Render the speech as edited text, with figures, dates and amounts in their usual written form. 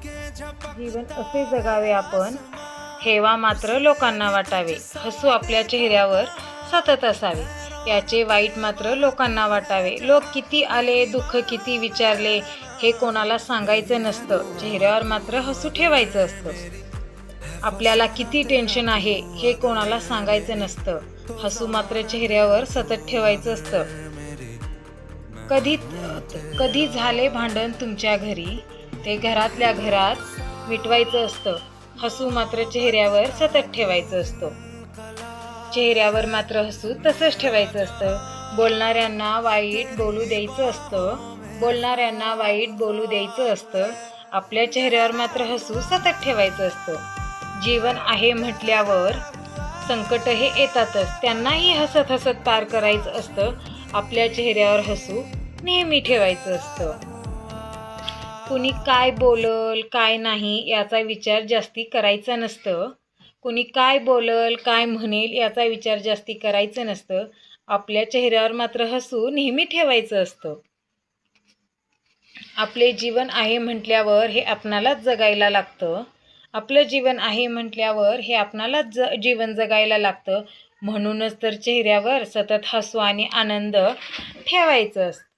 जीवन असे जगावे आपण, हेवा मात्र लोकांना वाटावे. हसू आपल्या चेहऱ्यावर सतत असावे, याचे वाईट मात्र लोकांना वाटावे. लोक किती आले, दुःख किती विचारले, हे कोणाला सांगायचं नसतं. चेहऱ्यावर मात्र हसू ठेवायचं असतं. आपल्याला किती टेन्शन आहे, हे कोणाला सांगायचं नसतं. हसू मात्र चेहऱ्यावर सतत ठेवायचं असतं. कधी कधी झाले भांडण तुमच्या घरी, ते घरातल्या घरात मिटवायचं असतं. हसू मात्र चेहऱ्यावर सतत ठेवायचं असतं. चेहऱ्यावर मात्र हसू तसंच ठेवायचं असतं. बोलणाऱ्यांना वाईट बोलू द्यायचं असतं. बोलणाऱ्यांना वाईट बोलू द्यायचं असतं. आपल्या चेहऱ्यावर मात्र हसू सतत ठेवायचं असतं. जीवन आहे म्हटल्यावर संकट हे येतातच, त्यांनाही हसत हसत पार करायचं असतं. आपल्या चेहऱ्यावर हसू नेहमी ठेवायचं असतं. कुणी काय बोलल काय नाही याचा विचार जास्ती करायचा नसतं. कुणी काय बोलल काय म्हणेल याचा विचार जास्ती करायचं नसतं. आपल्या चेहऱ्यावर मात्र हसू नेहमी ठेवायचं असतं. आपले जीवन आहे म्हटल्यावर हे आपणालाच जगायला लागतं. आपलं जीवन आहे म्हटल्यावर हे आपणालाच जीवन जगायला लागतं. म्हणूनच तर चेहऱ्यावर सतत हसू आणि आनंद ठेवायचं असतं.